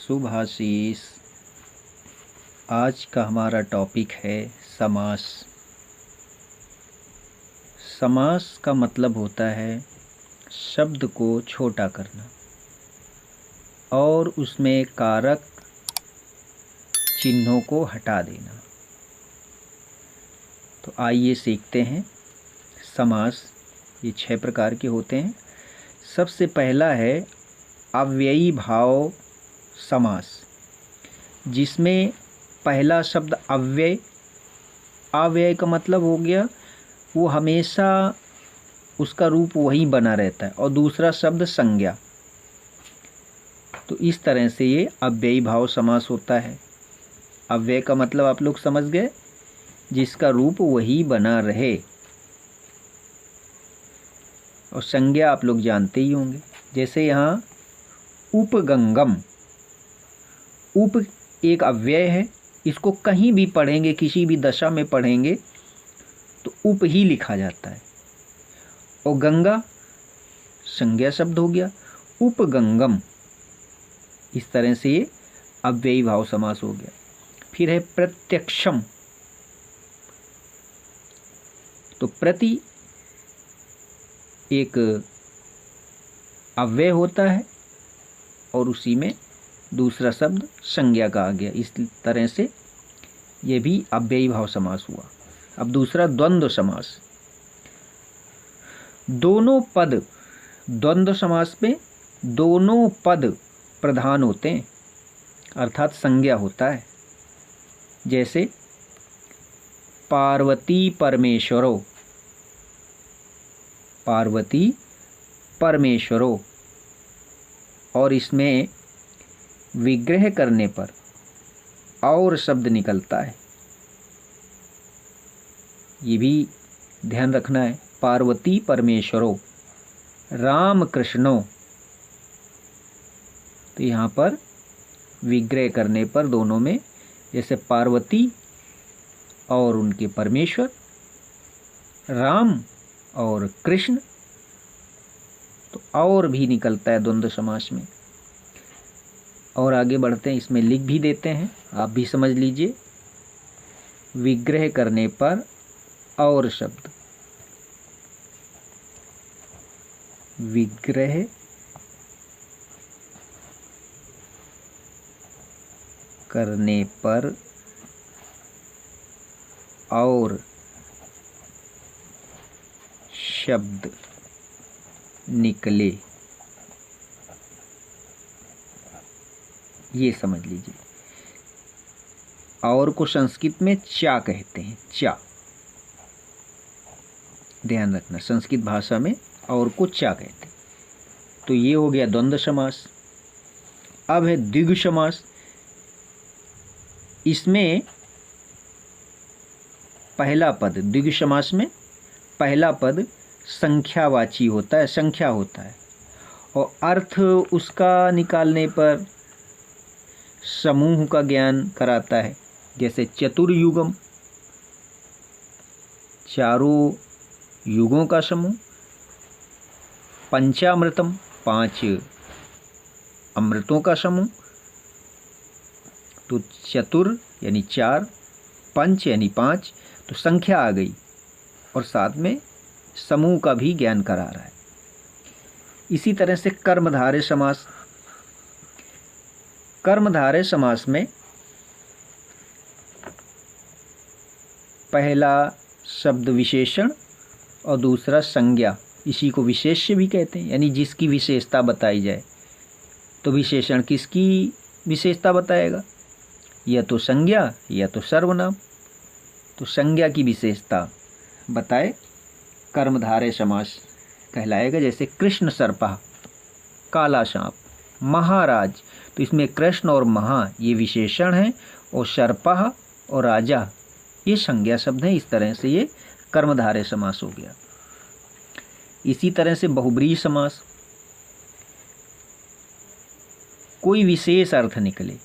शुभाशीष। आज का हमारा टॉपिक है समास। समास का मतलब होता है शब्द को छोटा करना और उसमें कारक चिन्हों को हटा देना। तो आइए सीखते हैं समास। ये 6 प्रकार के होते हैं। सबसे पहला है अव्ययी भाव समास, जिसमें पहला शब्द अव्यय। अव्यय का मतलब हो गया वो हमेशा उसका रूप वही बना रहता है, और दूसरा शब्द संज्ञा। तो इस तरह से ये अव्ययी भाव समास होता है। अव्यय का मतलब आप लोग समझ गए, जिसका रूप वही बना रहे। और संज्ञा आप लोग जानते ही होंगे, जैसे यहाँ उपगंगम। उप एक अव्यय है, इसको कहीं भी पढ़ेंगे, किसी भी दशा में पढ़ेंगे तो उप ही लिखा जाता है। और गंगा संज्ञा शब्द हो गया, उपगंगम। इस तरह से ये अव्ययी भाव समास हो गया। फिर है प्रत्यक्षम। तो प्रति एक अव्यय होता है और उसी में दूसरा शब्द संज्ञा का आ गया। इस तरह से ये भी अव्ययी भाव समास हुआ। अब दूसरा द्वंद्व समास। दोनों पद, द्वंद्व समास में दोनों पद प्रधान होते हैं, अर्थात संज्ञा होता है। जैसे पार्वती परमेश्वरो, पार्वती परमेश्वरो। और इसमें विग्रह करने पर और शब्द निकलता है, ये भी ध्यान रखना है। पार्वती परमेश्वरो, राम कृष्णो। तो यहाँ पर विग्रह करने पर दोनों में, जैसे पार्वती और उनके परमेश्वर, राम और कृष्ण, तो और भी निकलता है द्वंद्व समास में। और आगे बढ़ते हैं, इसमें लिख भी देते हैं, आप भी समझ लीजिए। विग्रह करने पर और शब्द, विग्रह करने पर और शब्द निकले, ये समझ लीजिए। और को संस्कृत में चा कहते हैं, चा। ध्यान रखना, संस्कृत भाषा में और को चा कहते हैं। तो ये हो गया द्वंद्व समास। अब है द्विगु समास। इसमें पहला पद, द्विगु समास में पहला पद संख्यावाची होता है, संख्या होता है, और अर्थ उसका निकालने पर समूह का ज्ञान कराता है। जैसे चतुर्युगम, चारों युगों का समूह। पंचामृतम, 5 अमृतों का समूह। तो चतुर यानी 4, पंच यानी 5, तो संख्या आ गई और साथ में समूह का भी ज्ञान करा रहा है। इसी तरह से कर्मधारय समास। कर्मधारय समास में पहला शब्द विशेषण और दूसरा संज्ञा, इसी को विशेष्य भी कहते हैं, यानी जिसकी विशेषता बताई जाए। तो विशेषण किसकी विशेषता बताएगा? या तो संज्ञा या तो सर्वनाम। तो संज्ञा की विशेषता बताए कर्मधारय समास कहलाएगा। जैसे कृष्ण सर्पः, काला सांप। महाराज, तो इसमें कृष्ण और महा ये विशेषण हैं, और सर्पः और राजा ये संज्ञा शब्द हैं। इस तरह से ये कर्मधारय समास हो गया। इसी तरह से बहुब्रीहि समास। कोई विशेष अर्थ निकले,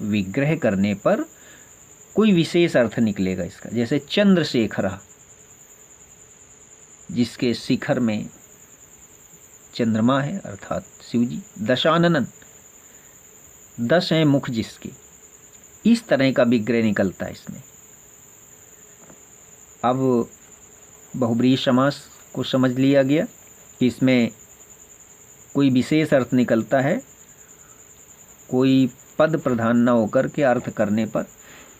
विग्रह करने पर कोई विशेष अर्थ निकलेगा इसका। जैसे चंद्रशेखर, जिसके शिखर में चंद्रमा है अर्थात शिव जी। दशानन, 10 हैं मुख जिसके, इस तरह का विग्रह निकलता है इसमें। अब बहुब्रीहि समास को समझ लिया गया कि इसमें कोई विशेष अर्थ निकलता है, कोई पद प्रधान न होकर के अर्थ करने पर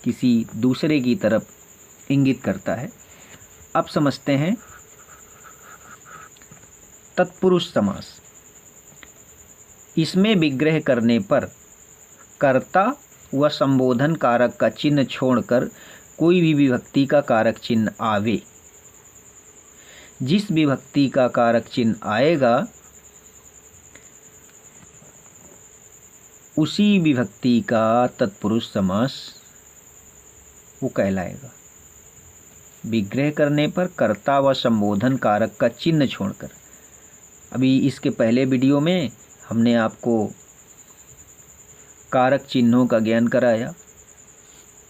किसी दूसरे की तरफ इंगित करता है। अब समझते हैं तत्पुरुष समास। इसमें विग्रह करने पर कर्ता व संबोधन कारक का चिन्ह छोड़कर कोई भी विभक्ति का कारक चिन्ह आवे। जिस विभक्ति का कारक चिन्ह आएगा उसी विभक्ति का तत्पुरुष समास वो कहलाएगा। विग्रह करने पर कर्ता व संबोधन कारक का चिन्ह छोड़कर। अभी इसके पहले वीडियो में हमने आपको कारक चिन्हों का ज्ञान कराया,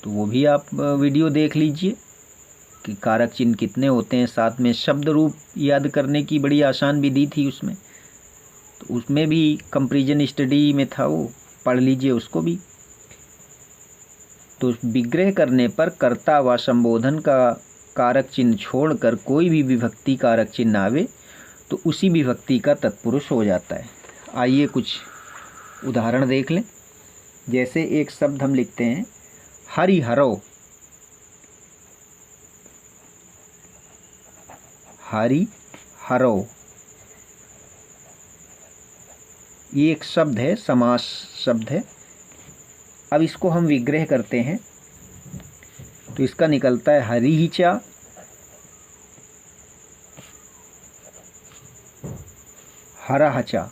तो वो भी आप वीडियो देख लीजिए कि कारक चिन्ह कितने होते हैं। साथ में शब्द रूप याद करने की बड़ी आसान विधि थी उसमें, तो उसमें भी कंपैरिजन स्टडी में था, वो पढ़ लीजिए उसको भी। तो विग्रह करने पर कर्ता व संबोधन का कारक चिन्ह छोड़कर कोई भी विभक्ति कारक चिन्ह आवे तो उसी विभक्ति का तत्पुरुष हो जाता है। आइए कुछ उदाहरण देख लें। जैसे एक शब्द हम लिखते हैं हरिहरो। हरिहरो ये एक शब्द है, समास शब्द है। अब इसको हम विग्रह करते हैं तो इसका निकलता है हरिहिचा, हरहचा।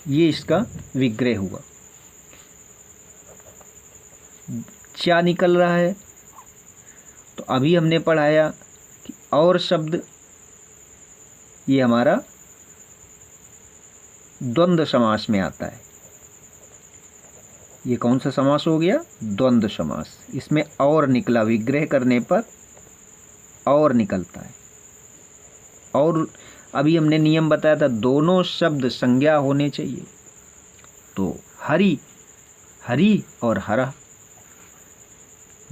ये इसका विग्रह हुआ। चा निकल रहा है तो अभी हमने पढ़ाया कि और शब्द ये हमारा द्वंद्व समास में आता है। ये कौन सा समास हो गया? द्वंद्व समास। इसमें और निकला, विग्रह करने पर और निकलता है। और अभी हमने नियम बताया था दोनों शब्द संज्ञा होने चाहिए। तो हरि, हरि और हरा,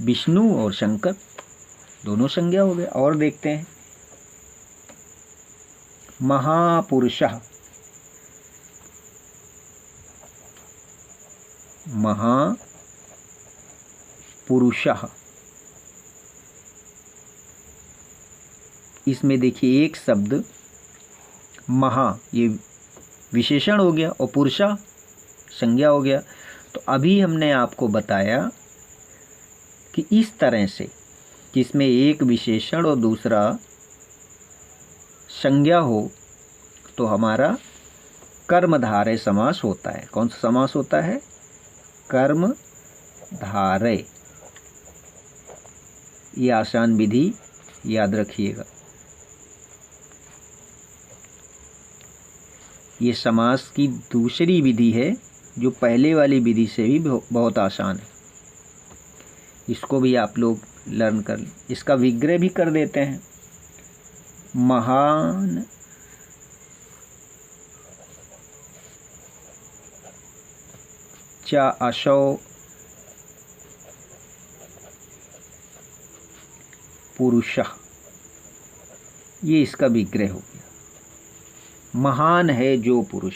विष्णु और शंकर दोनों संज्ञा हो गए। और देखते हैं महापुरुषः। महापुरुषः, इसमें देखिए एक शब्द महा ये विशेषण हो गया और पुरुषा संज्ञा हो गया। तो अभी हमने आपको बताया कि इस तरह से जिसमें एक विशेषण और दूसरा संज्ञा हो तो हमारा कर्मधारय समास होता है। कौन सा समास होता है? कर्मधारय। ये आसान विधि याद रखिएगा। ये समास की दूसरी विधि है जो पहले वाली विधि से भी बहुत आसान है। इसको भी आप लोग लर्न कर लें। इसका विग्रह भी कर देते हैं। महान चा अशो पुरुषः, ये इसका विग्रह हो गया। महान है जो पुरुष।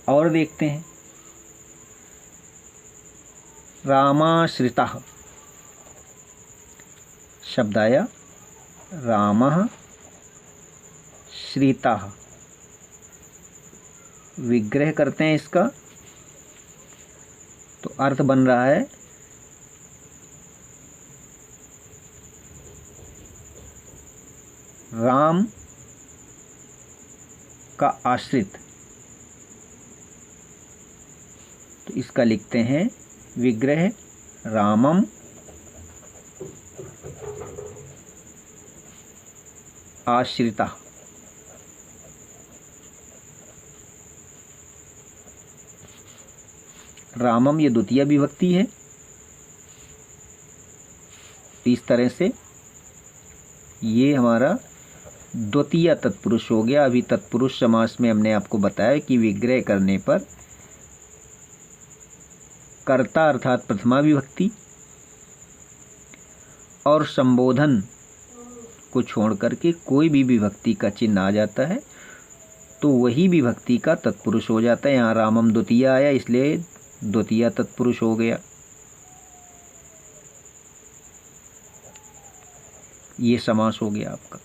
और देखते हैं रामाश्रितः शब्द आया, रामः श्रितः। विग्रह करते हैं इसका तो अर्थ बन रहा है राम का आश्रित। तो इसका लिखते हैं विग्रह रामम आश्रिता। रामम ये द्वितीय विभक्ति है। इस तरह से ये हमारा द्वितीय तत्पुरुष हो गया। अभी तत्पुरुष समास में हमने आपको बताया कि विग्रह करने पर कर्ता अर्थात प्रथमा विभक्ति और संबोधन को छोड़ करके कोई भी विभक्ति का चिन्ह आ जाता है तो वही विभक्ति का तत्पुरुष हो जाता है। यहाँ रामम द्वितीय आया इसलिए द्वितीय तत्पुरुष हो गया। ये समास हो गया आपका।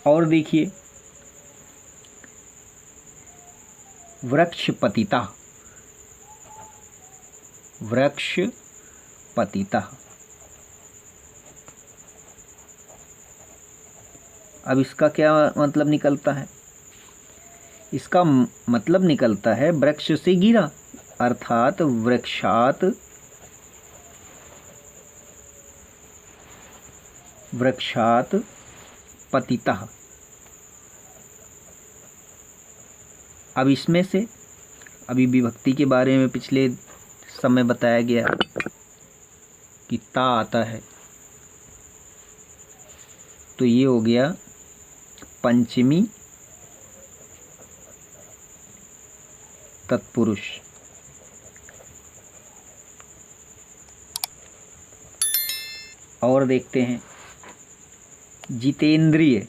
और देखिए वृक्ष पतिता, वृक्ष पतिता। अब इसका क्या मतलब निकलता है? इसका मतलब निकलता है वृक्ष से गिरा, अर्थात वृक्षात पतिता। अब इसमें से अभी विभक्ति के बारे में पिछले समय बताया गया कि ता आता है, तो ये हो गया पंचमी तत्पुरुष। और देखते हैं जितेंद्रिय,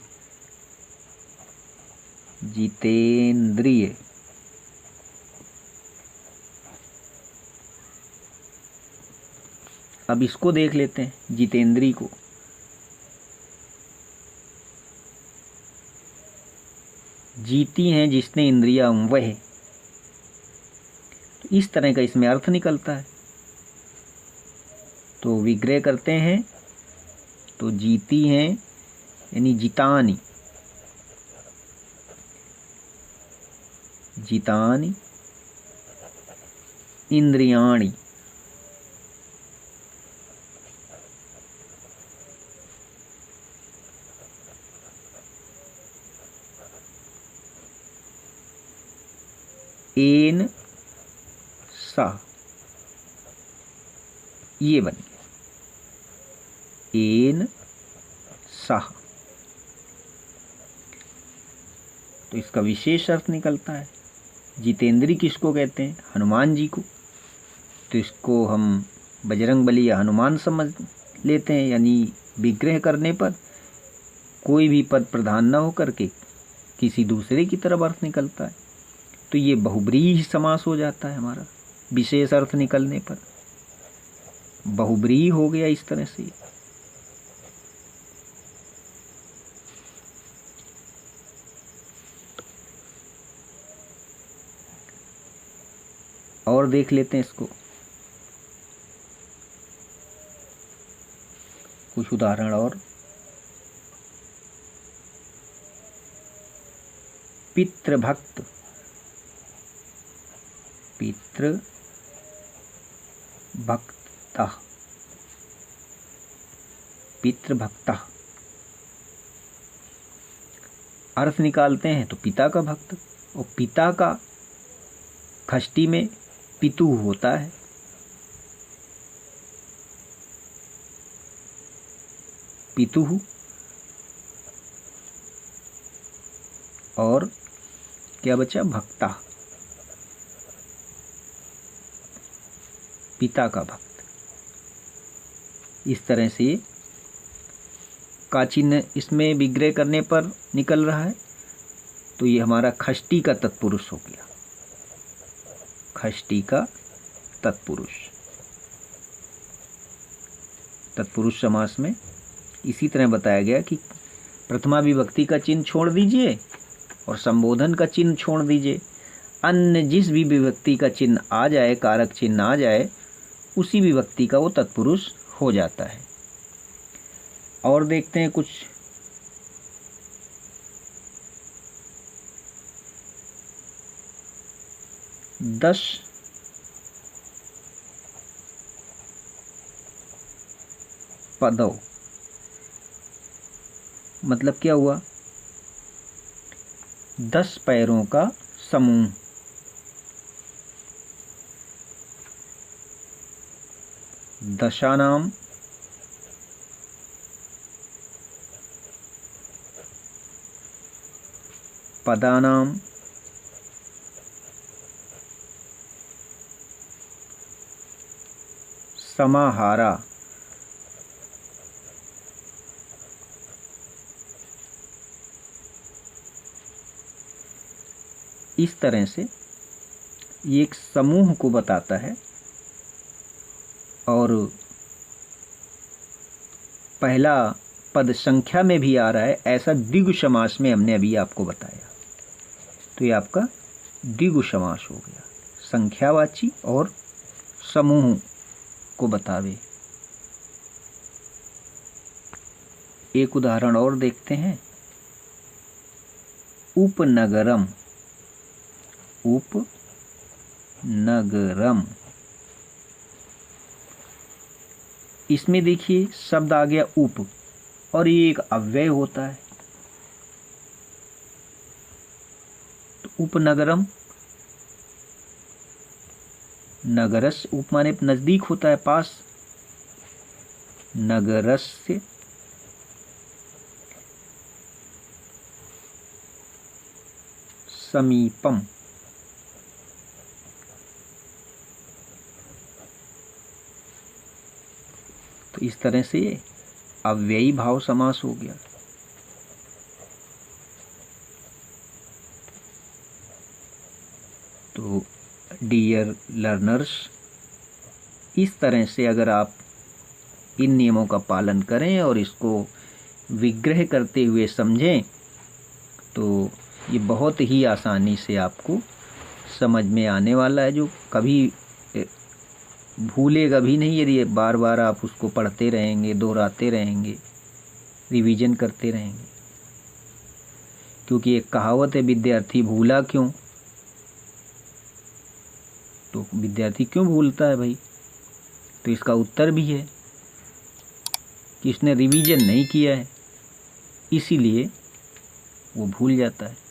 जितेंद्रिय। अब इसको देख लेते हैं जितेंद्रिय को। जीती हैं जिसने इंद्रियां वह, तो इस तरह का इसमें अर्थ निकलता है। तो विग्रह करते हैं तो जीती हैं यानी जितानि, जितानि इंद्रियाणि। एन सा, ये बन गया एन सा। तो इसका विशेष अर्थ निकलता है। जितेंद्रिय किसको कहते हैं? हनुमान जी को। तो इसको हम बजरंगबली या हनुमान समझ लेते हैं, यानी विग्रह करने पर कोई भी पद प्रधान न होकर के किसी दूसरे की तरफ अर्थ निकलता है। तो ये बहुब्रीहि समास हो जाता है हमारा, विशेष अर्थ निकलने पर बहुब्रीहि हो गया इस तरह से। और देख लेते हैं इसको कुछ उदाहरण। और पितृभक्त, पितृभक्ता, पितृभक्ता। अर्थ निकालते हैं तो पिता का भक्त, और पिता का खष्टी में पितु होता है। पितुः। और क्या बचा? भक्ता, पिता का भक्त। इस तरह से का चिन्ह इसमें विग्रह करने पर निकल रहा है। तो ये हमारा खष्टी का तत्पुरुष हो गया, खष्टी का तत्पुरुष। तत्पुरुष समास में इसी तरह बताया गया कि प्रथमा विभक्ति का चिन्ह छोड़ दीजिए और संबोधन का चिन्ह छोड़ दीजिए। अन्य जिस भी विभक्ति का चिन्ह आ जाए, कारक चिन्ह आ जाए, उसी विभक्ति का वो तत्पुरुष हो जाता है। और देखते हैं कुछ। दश पदौ, मतलब क्या हुआ? 10 पैरों का समूह। दशानाम पदानां समाहारा। इस तरह से ये एक समूह को बताता है और पहला पद संख्या में भी आ रहा है, ऐसा द्विगु समास में हमने अभी आपको बताया। तो ये आपका द्विगु समास हो गया, संख्यावाची और समूह को बतावे। एक उदाहरण और देखते हैं, उपनगरम। उपनगरम, इसमें देखिए शब्द आ गया उप और ये एक अव्यय होता है। तो उपनगरम, नगरस्य, उप माने नजदीक होता है, पास। नगरस्य समीपम। तो इस तरह से ये अव्ययी भाव समास हो गया। तो डियर लर्नर्स, इस तरह से अगर आप इन नियमों का पालन करें और इसको विग्रह करते हुए समझें तो ये बहुत ही आसानी से आपको समझ में आने वाला है, जो कभी भूलेगा भी नहीं यदि बार बार आप उसको पढ़ते रहेंगे, दोहराते रहेंगे, रिवीजन करते रहेंगे। क्योंकि एक कहावत है, विद्यार्थी भूला क्यों। तो विद्यार्थी क्यों भूलता है भाई, तो इसका उत्तर भी है कि इसने रिवीजन नहीं किया है, इसीलिए वो भूल जाता है।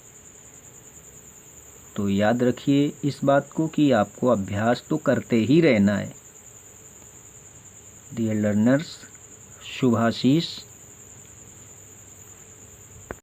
तो याद रखिए इस बात को कि आपको अभ्यास तो करते ही रहना है। डियर लर्नर्स, शुभाशीष।